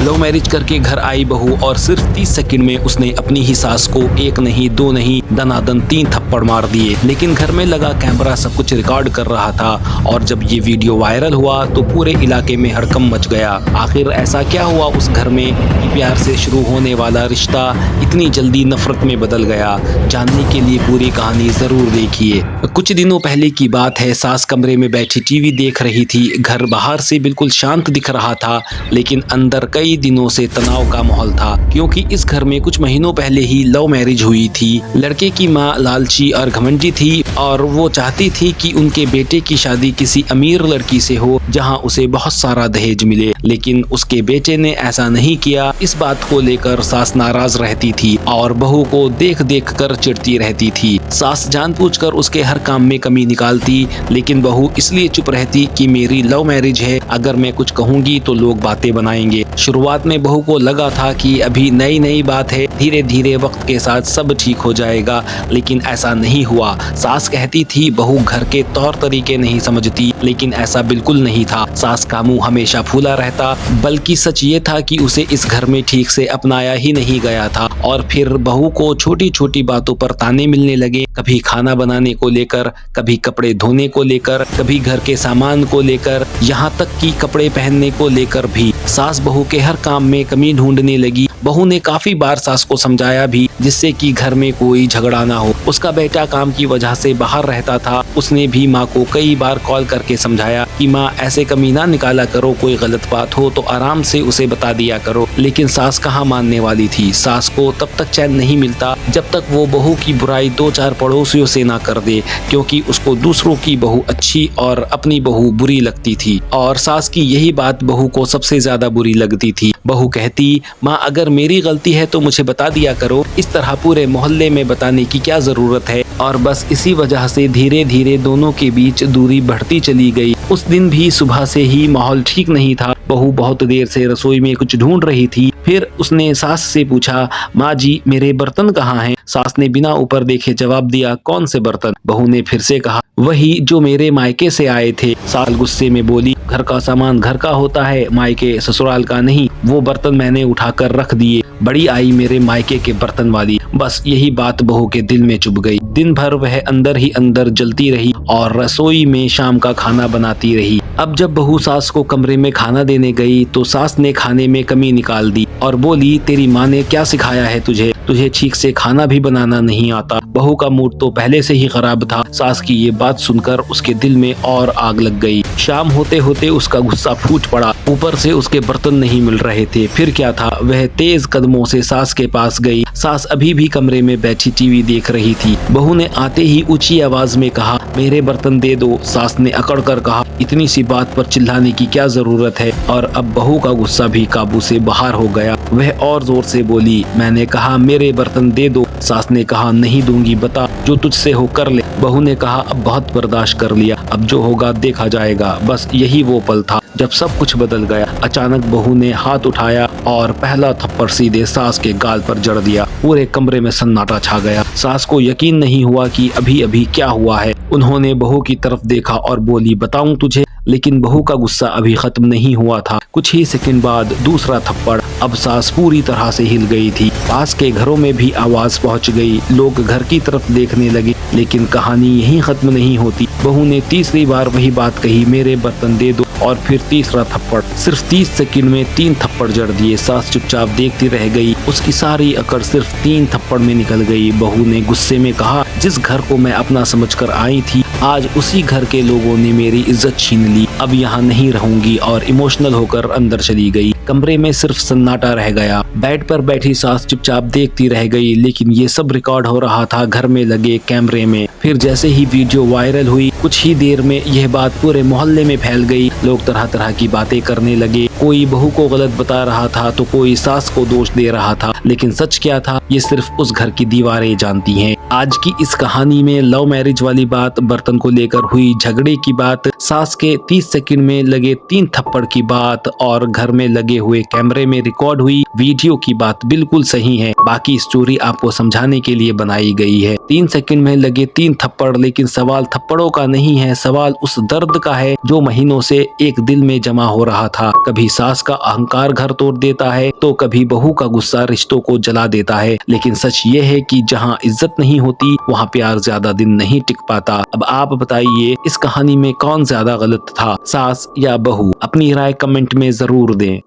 Love marriage करके घर आई बहू और सिर्फ 30 सेकंड में उसने अपनी ही सास को एक नहीं दो नहीं दनादन 3 थप्पड़ मार दिए। लेकिन घर में लगा कैमरा सब कुछ रिकॉर्ड कर रहा था और जब ये वीडियो वायरल हुआ तो पूरे इलाके में हड़कंप मच गया। आखिर ऐसा क्या हुआ उस घर में कि प्यार से शुरू होने वाला रिश्ता इतनी जल्दी नफरत में बदल गया? जानने के लिए पूरी कहानी जरूर देखिए। कुछ दिनों पहले की बात है, सास कमरे में बैठी टीवी देख रही थी। घर बाहर से बिल्कुल शांत दिख रहा था लेकिन अंदर कई दिनों से तनाव का माहौल था, क्योंकि इस घर में कुछ महीनों पहले ही लव मैरिज हुई थी। लड़के की माँ लालची और घमंडी थी और वो चाहती थी कि उनके बेटे की शादी किसी अमीर लड़की से हो जहां उसे बहुत सारा दहेज मिले, लेकिन उसके बेटे ने ऐसा नहीं किया। इस बात को लेकर सास नाराज रहती थी और बहू को देख देख कर चिढ़ती रहती थी। सास जानबूझकर उसके हर काम में कमी निकालती, लेकिन बहू इसलिए चुप रहती कि मेरी लव मैरिज है, अगर मैं कुछ कहूंगी तो लोग बातें बनाएंगे। शुरुआत में बहू को लगा था कि अभी नई नई बात है, धीरे धीरे वक्त के साथ सब ठीक हो जाएगा, लेकिन ऐसा नहीं हुआ। सास कहती थी बहू घर के तौर तरीके नहीं समझती, लेकिन ऐसा बिल्कुल नहीं था। सास का मुंह हमेशा फूला रहता, बल्कि सच ये था कि उसे इस घर में ठीक से अपनाया ही नहीं गया था। और फिर बहू को छोटी छोटी बातों पर ताने मिलने लगे, कभी खाना बनाने को लेकर, कभी कपड़े धोने को लेकर, कभी घर के सामान को लेकर, यहाँ तक कि कपड़े पहनने को लेकर भी। सास बहू के हर काम में कमी ढूंढने लगी। बहू ने काफी बार सास को समझाया भी, जिससे कि घर में कोई झगड़ा ना हो। उसका बेटा काम की वजह से बाहर रहता था, उसने भी माँ को कई बार कॉल करके समझाया कि माँ ऐसे कमी ना निकाला करो, कोई गलत बात हो तो आराम से उसे बता दिया करो। लेकिन सास कहाँ मानने वाली थी। सास को तब तक चैन नहीं मिलता जब तक वो बहू की बुराई 2-4 पड़ोसियों से ना कर दे, क्योंकि उसको दूसरों की बहू अच्छी और अपनी बहू बुरी लगती थी। और सास की यही बात बहू को सबसे ज्यादा बुरी लगती थी। बहू कहती, माँ अगर मेरी गलती है तो मुझे बता दिया करो, इस तरह पूरे मोहल्ले में बताने की क्या जरूरत है। और बस इसी वजह से धीरे धीरे दोनों के बीच दूरी बढ़ती चली गई। उस दिन भी सुबह से ही माहौल ठीक नहीं था। बहू बहुत देर से रसोई में कुछ ढूंढ रही थी। फिर उसने सास से पूछा, माँ जी मेरे बर्तन कहाँ हैं? सास ने बिना ऊपर देखे जवाब दिया, कौन से बर्तन? बहू ने फिर से कहा, वही जो मेरे मायके से आए थे। सास गुस्से में बोली, घर का सामान घर का होता है, मायके ससुराल का नहीं। वो बर्तन मैंने उठाकर रख दिए, बड़ी आई मेरे मायके के बर्तन वाली। बस यही बात बहू के दिल में चुभ गई। दिन भर वह अंदर ही अंदर जलती रही और रसोई में शाम का खाना बनाती रही। अब जब बहू सास को कमरे में खाना देने गई तो सास ने खाने में कमी निकाल दी और बोली, तेरी माँ ने क्या सिखाया है तुझे ठीक से खाना भी बनाना नहीं आता। बहू का मूड तो पहले से ही खराब था। सास की ये बात सुनकर उसके दिल में और आग लग गई। शाम होते होते उसका गुस्सा फूट पड़ा, ऊपर से उसके बर्तन नहीं मिल रहे थे। फिर क्या था, वह तेज कदमों से सास के पास गई। सास अभी भी कमरे में बैठी टीवी देख रही थी। बहू ने आते ही ऊंची आवाज में कहा, मेरे बर्तन दे दो। सास ने अकड़ कर कहा, इतनी सी बात पर चिल्लाने की क्या जरूरत है? और अब बहू का गुस्सा भी काबू से बाहर हो गया। वह और जोर से बोली, मैंने कहा मेरे बर्तन दे दो। सास ने कहा, नहीं दूंगी, बता जो तुझसे हो कर ले। बहू ने कहा, अब बहुत बर्दाश्त कर लिया, अब जो होगा देखा जाएगा। बस यही वो पल था जब सब कुछ बदल गया। अचानक बहू ने हाथ उठाया और पहला थप्पड़ सीधे सास के गाल पर जड़ दिया। पूरे कमरे में सन्नाटा छा गया। सास को यकीन नहीं हुआ कि अभी अभी क्या हुआ है। उन्होंने बहू की तरफ देखा और बोली, बताऊं तुझे? लेकिन बहू का गुस्सा अभी खत्म नहीं हुआ था। कुछ ही सेकंड बाद दूसरा थप्पड़। अब सास पूरी तरह से हिल गई थी। पास के घरों में भी आवाज पहुंच गई। लोग घर की तरफ देखने लगे, लेकिन कहानी यहीं खत्म नहीं होती। बहू ने तीसरी बार वही बात कही, मेरे बर्तन दे दो। और फिर तीसरा थप्पड़। सिर्फ 30 सेकंड में 3 थप्पड़ जड़ दिए। सास चुपचाप देखती रह गई। उसकी सारी अकड़ सिर्फ 3 थप्पड़ में निकल गई। बहू ने गुस्से में कहा, जिस घर को मैं अपना समझकर आई थी, आज उसी घर के लोगों ने मेरी इज्जत छीन ली। अब यहाँ नहीं रहूंगी। और इमोशनल होकर अंदर चली गई। कमरे में सिर्फ सन्नाटा रह गया। बेड पर बैठी सास चुपचाप देखती रह गई, लेकिन ये सब रिकॉर्ड हो रहा था घर में लगे कैमरे में। फिर जैसे ही वीडियो वायरल हुई, कुछ ही देर में यह बात पूरे मोहल्ले में फैल गई। लोग तरह तरह की बातें करने लगे। कोई बहू को गलत बता रहा था तो कोई सास को दोष दे रहा था। लेकिन सच क्या था ये सिर्फ उस घर की दीवारें जानती हैं। आज की इस कहानी में लव मैरिज वाली बात, बर्तन को लेकर हुई झगड़े की बात, सास के 30 सेकंड में लगे 3 थप्पड़ की बात और घर में लगे हुए कैमरे में रिकॉर्ड हुई वीडियो की बात बिल्कुल सही है। बाकी स्टोरी आपको समझाने के लिए बनाई गई है। 3 सेकंड में लगे 3 थप्पड़, लेकिन सवाल थप्पड़ों का नहीं है, सवाल उस दर्द का है जो महीनों से एक दिल में जमा हो रहा था। कभी सास का अहंकार घर तोड़ देता है तो कभी बहू का गुस्सा रिश्तों को जला देता है। लेकिन सच ये है कि जहाँ इज्जत नहीं होती वहाँ प्यार ज्यादा दिन नहीं टिक पाता। अब आप बताइए इस कहानी में कौन ज्यादा गलत था, सास या बहू? अपनी राय कमेंट में जरूर दें।